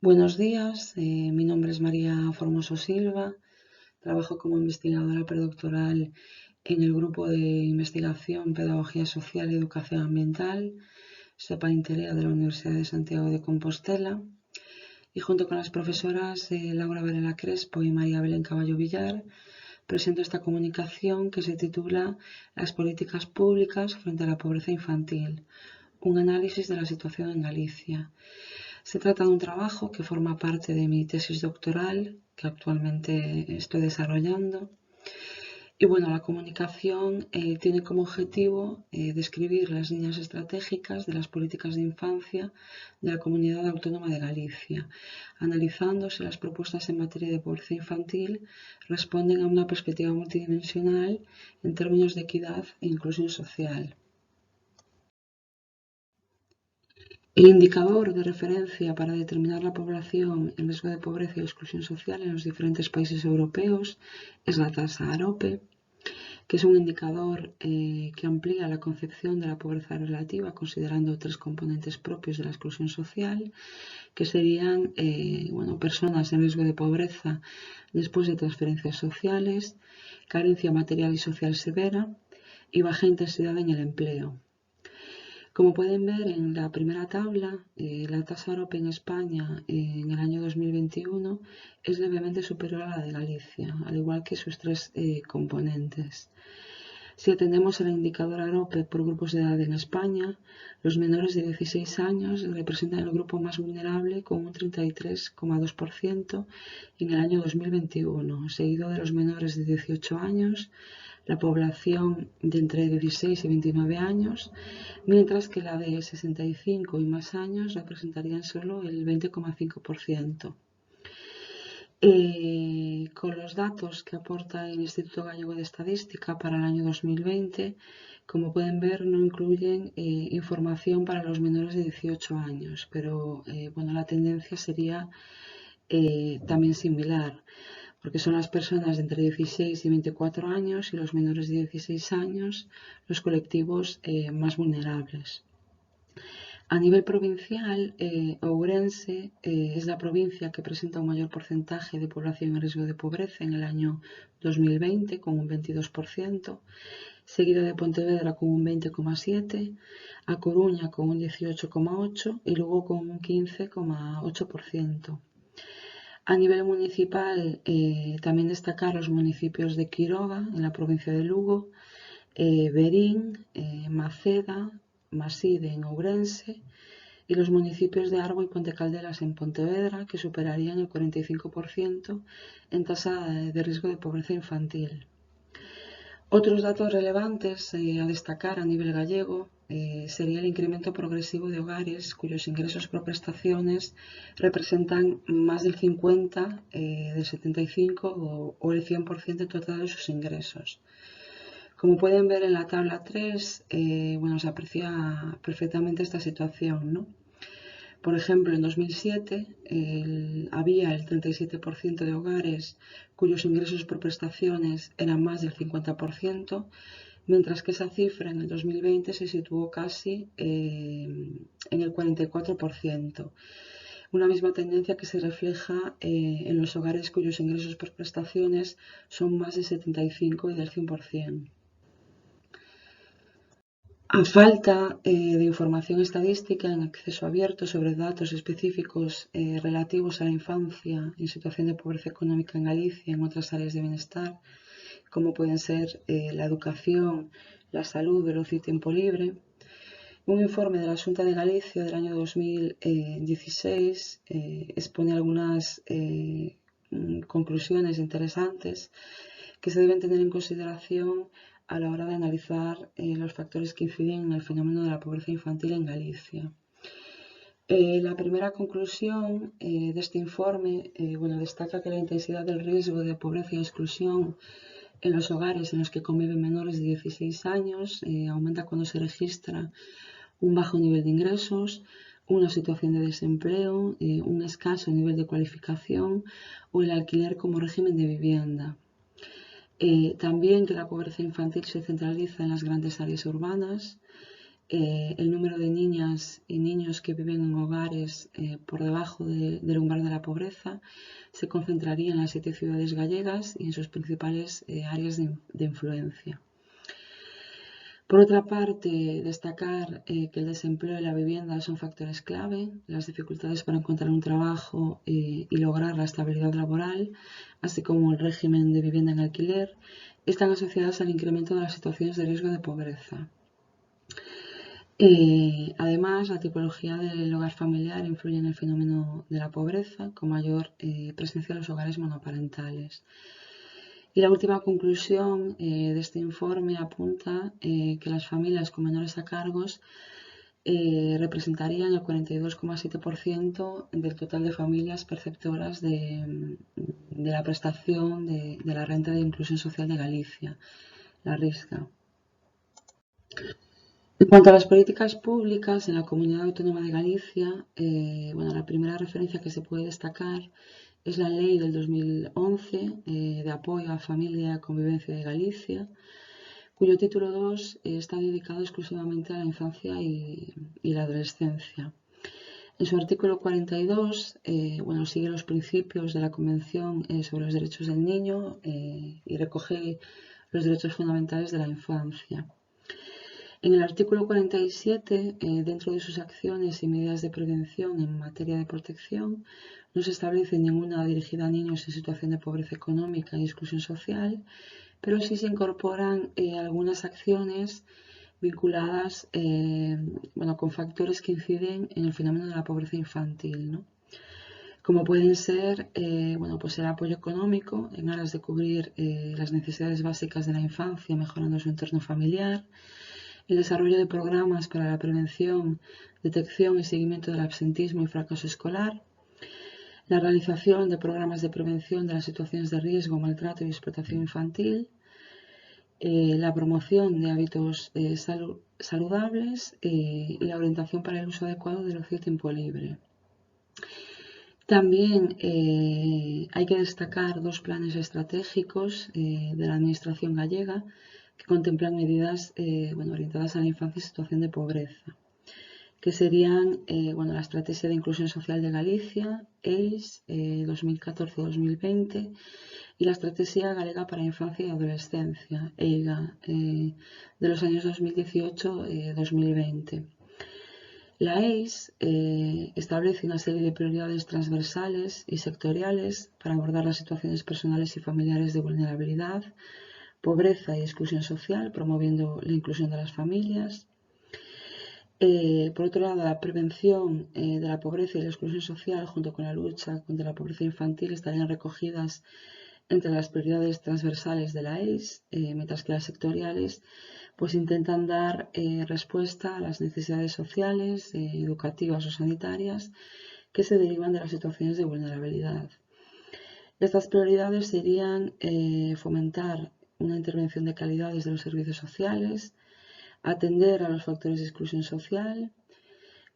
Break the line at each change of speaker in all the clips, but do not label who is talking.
Buenos días, mi nombre es María Formoso Silva, trabajo como investigadora predoctoral en el grupo de investigación Pedagogía Social y Educación Ambiental, SEPA Interea de la Universidad de Santiago de Compostela, y junto con las profesoras Laura Varela Crespo y María Belén Caballo Villar, presento esta comunicación que se titula Las políticas públicas frente a la pobreza infantil, un análisis de la situación en Galicia. Se trata de un trabajo que forma parte de mi tesis doctoral, que actualmente estoy desarrollando. Y bueno, la comunicación tiene como objetivo describir las líneas estratégicas de las políticas de infancia de la Comunidad Autónoma de Galicia, analizando si las propuestas en materia de pobreza infantil responden a una perspectiva multidimensional en términos de equidad e inclusión social. El indicador de referencia para determinar la población en riesgo de pobreza y exclusión social en los diferentes países europeos es la tasa AROPE, que es un indicador que amplía la concepción de la pobreza relativa considerando tres componentes propios de la exclusión social, que serían personas en riesgo de pobreza después de transferencias sociales, carencia material y social severa y baja intensidad en el empleo. Como pueden ver en la primera tabla, la tasa AROPE en España en el año 2021 es levemente superior a la de Galicia, al igual que sus tres componentes. Si atendemos al indicador AROPE por grupos de edad en España, los menores de 16 años representan el grupo más vulnerable con un 33,2% en el año 2021, seguido de los menores de 18 años, la población de entre 16 y 29 años, mientras que la de 65 y más años representarían solo el 20,5%. Con los datos que aporta el Instituto Gallego de Estadística para el año 2020, como pueden ver, no incluyen información para los menores de 18 años, pero la tendencia sería también similar, porque son las personas de entre 16 y 24 años y los menores de 16 años los colectivos más vulnerables. A nivel provincial, Ourense es la provincia que presenta un mayor porcentaje de población en riesgo de pobreza en el año 2020, con un 22%, seguida de Pontevedra con un 20,7%, A Coruña con un 18,8% y Lugo con un 15,8%. A nivel municipal, también destacar los municipios de Quiroga, en la provincia de Lugo, Verín, Maceda, Maside en Ourense y los municipios de Arbo y Ponte Caldelas en Pontevedra, que superarían el 45% en tasa de riesgo de pobreza infantil. Otros datos relevantes a destacar a nivel gallego sería el incremento progresivo de hogares cuyos ingresos por prestaciones representan más del 50, del 75 o el 100% total de sus ingresos. Como pueden ver en la tabla 3, se aprecia perfectamente esta situación, ¿no? Por ejemplo, en 2007 había el 37% de hogares cuyos ingresos por prestaciones eran más del 50%, mientras que esa cifra en el 2020 se situó casi en el 44%. Una misma tendencia que se refleja en los hogares cuyos ingresos por prestaciones son más del 75% y del 100%. A falta de información estadística en acceso abierto sobre datos específicos relativos a la infancia en situación de pobreza económica en Galicia y en otras áreas de bienestar, como pueden ser la educación, la salud, el ocio y tiempo libre, un informe de la Xunta de Galicia del año 2016 expone algunas conclusiones interesantes que se deben tener en consideración a la hora de analizar los factores que inciden en el fenómeno de la pobreza infantil en Galicia. La primera conclusión de este informe destaca que la intensidad del riesgo de pobreza y exclusión en los hogares en los que conviven menores de 16 años aumenta cuando se registra un bajo nivel de ingresos, una situación de desempleo, un escaso nivel de cualificación o el alquiler como régimen de vivienda. También que la pobreza infantil se centraliza en las grandes áreas urbanas el número de niñas y niños que viven en hogares por debajo del umbral de la pobreza se concentraría en las 7 ciudades gallegas y en sus principales áreas de influencia. Por otra parte, destacar que el desempleo y la vivienda son factores clave, las dificultades para encontrar un trabajo y lograr la estabilidad laboral, así como el régimen de vivienda en alquiler, están asociadas al incremento de las situaciones de riesgo de pobreza. Además, la tipología del hogar familiar influye en el fenómeno de la pobreza, con mayor presencia en los hogares monoparentales. Y la última conclusión de este informe apunta que las familias con menores a cargos representarían el 42,7% del total de familias perceptoras de la prestación de la Renta de Inclusión Social de Galicia, la RISCA. En cuanto a las políticas públicas en la Comunidad Autónoma de Galicia, la primera referencia que se puede destacar es la Ley del 2011 de apoyo a familia y a convivencia de Galicia, cuyo título 2 está dedicado exclusivamente a la infancia y la adolescencia. En su artículo 42 sigue los principios de la Convención sobre los Derechos del Niño y recoge los derechos fundamentales de la infancia. En el artículo 47, dentro de sus acciones y medidas de prevención en materia de protección, no se establece ninguna dirigida a niños en situación de pobreza económica y exclusión social, pero sí se incorporan algunas acciones vinculadas con factores que inciden en el fenómeno de la pobreza infantil, ¿no? Como pueden ser el apoyo económico en aras de cubrir las necesidades básicas de la infancia, mejorando su entorno familiar, el desarrollo de programas para la prevención, detección y seguimiento del absentismo y fracaso escolar, la realización de programas de prevención de las situaciones de riesgo, maltrato y explotación infantil, la promoción de hábitos saludables y la orientación para el uso adecuado del ocio y tiempo libre. También hay que destacar 2 planes estratégicos de la Administración gallega que contemplan medidas orientadas a la infancia en situación de pobreza, que serían la Estrategia de Inclusión Social de Galicia, EIS 2014-2020, y la Estrategia Galega para Infancia y Adolescencia, EIGA, de los años 2018-2020. La EIS establece una serie de prioridades transversales y sectoriales para abordar las situaciones personales y familiares de vulnerabilidad, pobreza y exclusión social, promoviendo la inclusión de las familias. Por otro lado, la prevención de la pobreza y la exclusión social, junto con la lucha contra la pobreza infantil, estarían recogidas entre las prioridades transversales de la EIS, mientras que las sectoriales intentan dar respuesta a las necesidades sociales, educativas o sanitarias que se derivan de las situaciones de vulnerabilidad. Estas prioridades serían fomentar una intervención de calidad desde los servicios sociales, atender a los factores de exclusión social,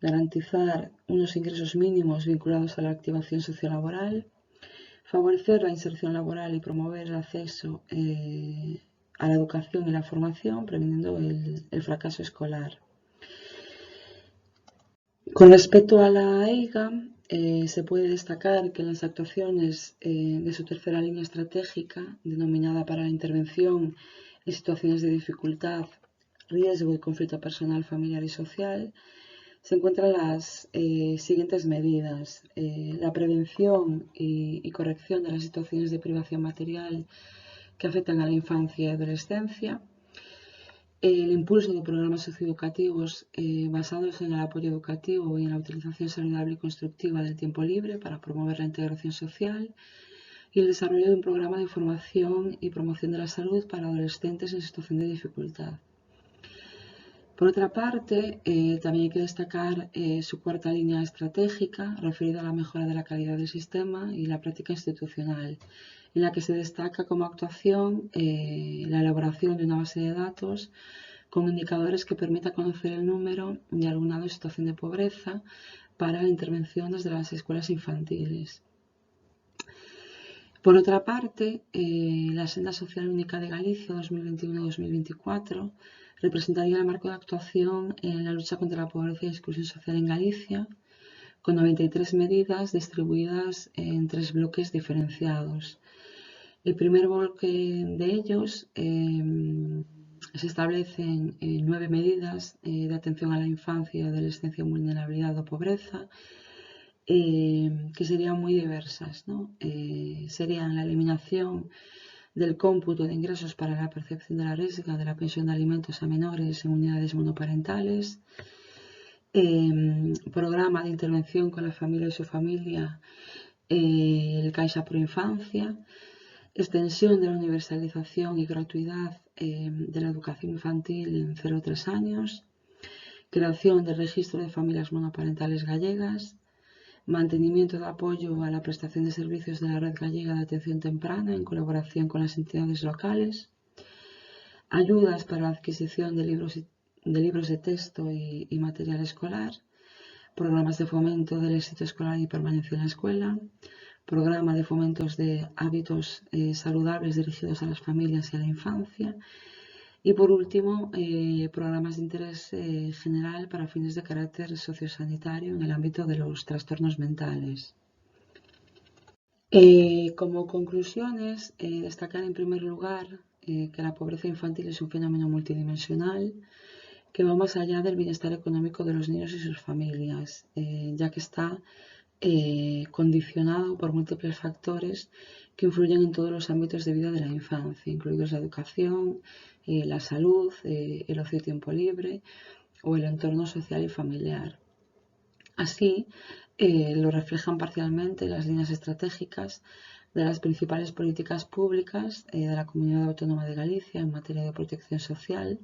garantizar unos ingresos mínimos vinculados a la activación sociolaboral, favorecer la inserción laboral y promover el acceso a la educación y la formación, previniendo el fracaso escolar. Con respecto a la EIGA, se puede destacar que en las actuaciones de su tercera línea estratégica, denominada para la intervención en situaciones de dificultad, riesgo y conflicto personal, familiar y social, se encuentran las siguientes medidas: la prevención y corrección de las situaciones de privación material que afectan a la infancia y adolescencia, el impulso de programas socioeducativos basados en el apoyo educativo y en la utilización saludable y constructiva del tiempo libre para promover la integración social, y el desarrollo de un programa de formación y promoción de la salud para adolescentes en situación de dificultad. Por otra parte, también hay que destacar su cuarta línea estratégica, referida a la mejora de la calidad del sistema y la práctica institucional, en la que se destaca como actuación la elaboración de una base de datos con indicadores que permita conocer el número de alumnado en situación de pobreza para la intervención desde las escuelas infantiles. Por otra parte, la Senda Social Única de Galicia 2021-2024 representaría el marco de actuación en la lucha contra la pobreza y exclusión social en Galicia, con 93 medidas distribuidas en 3 bloques diferenciados. El primer bloque de ellos se establecen 9 medidas de atención a la infancia, adolescencia, vulnerabilidad o pobreza, que serían muy diversas, ¿no? Serían la eliminación del cómputo de ingresos para la percepción de la renta de la pensión de alimentos a menores en unidades monoparentales, programa de intervención con la familia y su familia, el Caixa Proinfancia, extensión de la universalización y gratuidad de la educación infantil en 0-3 años, creación del registro de familias monoparentales gallegas, mantenimiento de apoyo a la prestación de servicios de la red gallega de atención temprana en colaboración con las entidades locales, ayudas para la adquisición de libros de texto y material escolar, programas de fomento del éxito escolar y permanencia en la escuela, programa de fomentos de hábitos saludables dirigidos a las familias y a la infancia y, por último, programas de interés general para fines de carácter sociosanitario en el ámbito de los trastornos mentales. Como conclusiones, destacar en primer lugar que la pobreza infantil es un fenómeno multidimensional que va más allá del bienestar económico de los niños y sus familias, ya que está condicionado por múltiples factores que influyen en todos los ámbitos de vida de la infancia, incluidos la educación, la salud, el ocio y tiempo libre o el entorno social y familiar. Así, lo reflejan parcialmente las líneas estratégicas de las principales políticas públicas de la Comunidad Autónoma de Galicia en materia de protección social,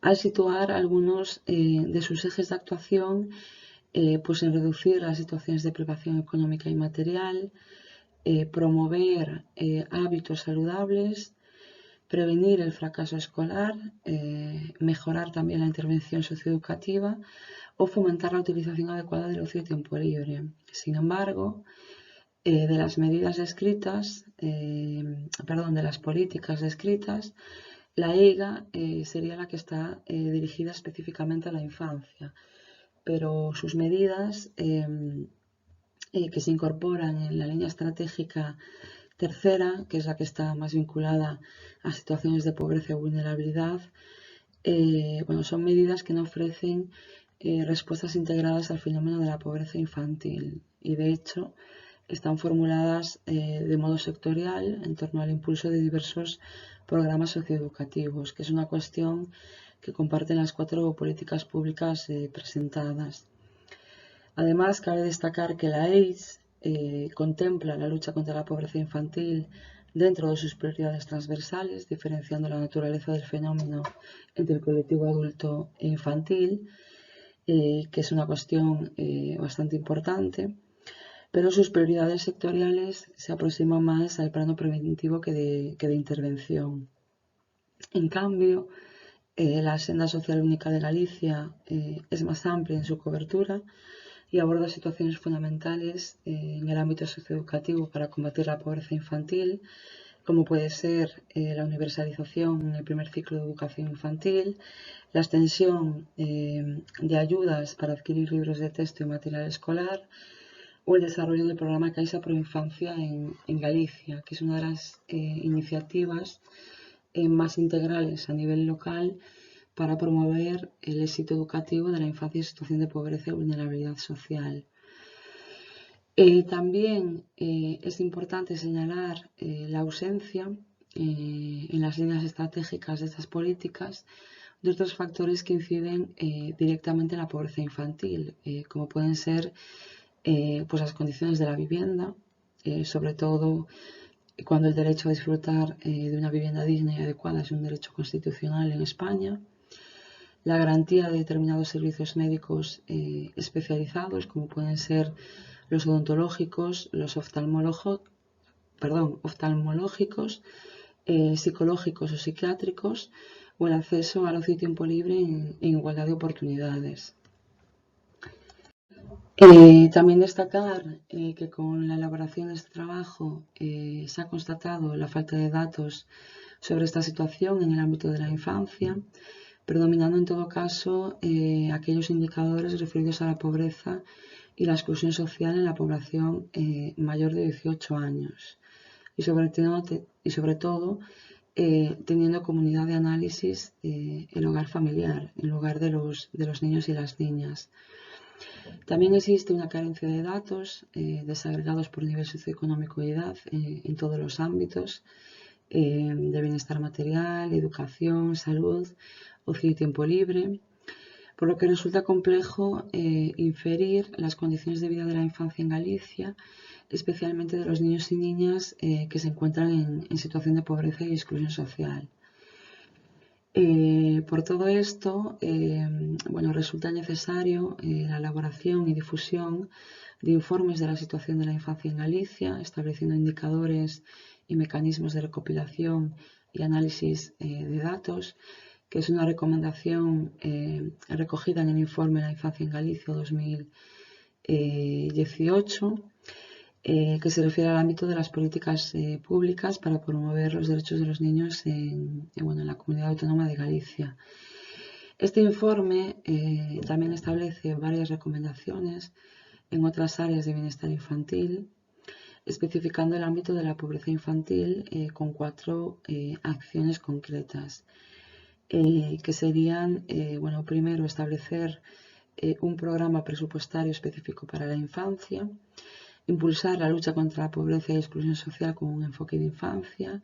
al situar algunos de sus ejes de actuación pues en reducir las situaciones de privación económica y material, promover hábitos saludables, prevenir el fracaso escolar, mejorar también la intervención socioeducativa o fomentar la utilización adecuada del ocio y tiempo libre. Sin embargo, de las medidas descritas, de las políticas descritas, la EIGA sería la que está dirigida específicamente a la infancia, pero sus medidas que se incorporan en la línea estratégica tercera, que es la que está más vinculada a situaciones de pobreza y vulnerabilidad, son medidas que no ofrecen respuestas integradas al fenómeno de la pobreza infantil y, de hecho, están formuladas de modo sectorial en torno al impulso de diversos programas socioeducativos, que es una cuestión que comparten las 4 políticas públicas presentadas. Además, cabe destacar que la EIS contempla la lucha contra la pobreza infantil dentro de sus prioridades transversales, diferenciando la naturaleza del fenómeno entre el colectivo adulto e infantil, que es una cuestión bastante importante, pero sus prioridades sectoriales se aproximan más al plano preventivo que de intervención. En cambio, la Senda Social Única de Galicia es más amplia en su cobertura y aborda situaciones fundamentales en el ámbito socioeducativo para combatir la pobreza infantil, como puede ser la universalización en el primer ciclo de educación infantil, la extensión de ayudas para adquirir libros de texto y material escolar, o el desarrollo del programa Caixa Proinfancia en Galicia, que es una de las iniciativas más integrales a nivel local para promover el éxito educativo de la infancia en situación de pobreza y vulnerabilidad social. También es importante señalar la ausencia en las líneas estratégicas de estas políticas de otros factores que inciden directamente en la pobreza infantil, como pueden ser pues las condiciones de la vivienda, sobre todo cuando el derecho a disfrutar de una vivienda digna y adecuada es un derecho constitucional en España, la garantía de determinados servicios médicos especializados, como pueden ser los odontológicos, los oftalmológicos, psicológicos o psiquiátricos, o el acceso al ocio y tiempo libre en igualdad de oportunidades. También destacar que con la elaboración de este trabajo se ha constatado la falta de datos sobre esta situación en el ámbito de la infancia, predominando en todo caso aquellos indicadores referidos a la pobreza y la exclusión social en la población mayor de 18 años y sobre todo teniendo como unidad de análisis el hogar familiar en lugar de los niños y las niñas. También existe una carencia de datos desagregados por nivel socioeconómico y edad en todos los ámbitos de bienestar material, educación, salud, ocio y tiempo libre, por lo que resulta complejo inferir las condiciones de vida de la infancia en Galicia, especialmente de los niños y niñas que se encuentran en situación de pobreza y exclusión social. Por todo esto, resulta necesario la elaboración y difusión de informes de la situación de la infancia en Galicia, estableciendo indicadores y mecanismos de recopilación y análisis de datos, que es una recomendación recogida en el informe La infancia en Galicia 2018, que se refiere al ámbito de las políticas públicas para promover los derechos de los niños en la Comunidad Autónoma de Galicia. Este informe también establece varias recomendaciones en otras áreas de bienestar infantil, especificando el ámbito de la pobreza infantil con 4 acciones concretas, que serían, primero, establecer un programa presupuestario específico para la infancia, impulsar la lucha contra la pobreza y exclusión social con un enfoque de infancia,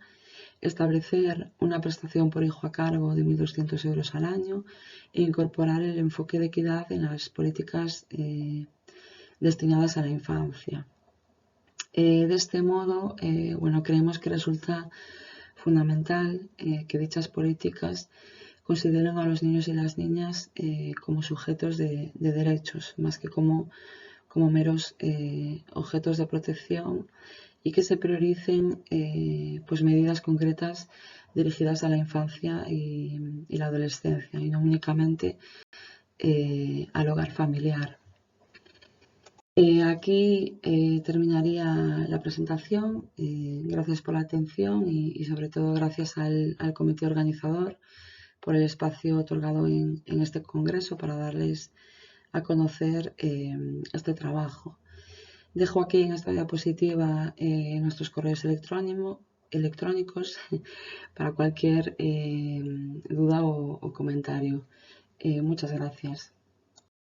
establecer una prestación por hijo a cargo de 1.200 euros al año e incorporar el enfoque de equidad en las políticas destinadas a la infancia. De este modo, creemos que resulta fundamental que dichas políticas consideren a los niños y las niñas como sujetos de derechos, más que como meros objetos de protección, y que se prioricen medidas concretas dirigidas a la infancia y la adolescencia, y no únicamente al hogar familiar. Aquí terminaría la presentación. Gracias por la atención y sobre todo gracias al comité organizador por el espacio otorgado en este congreso para darles a conocer este trabajo. Dejo aquí en esta diapositiva nuestros correos electrónicos para cualquier duda o comentario. Muchas gracias.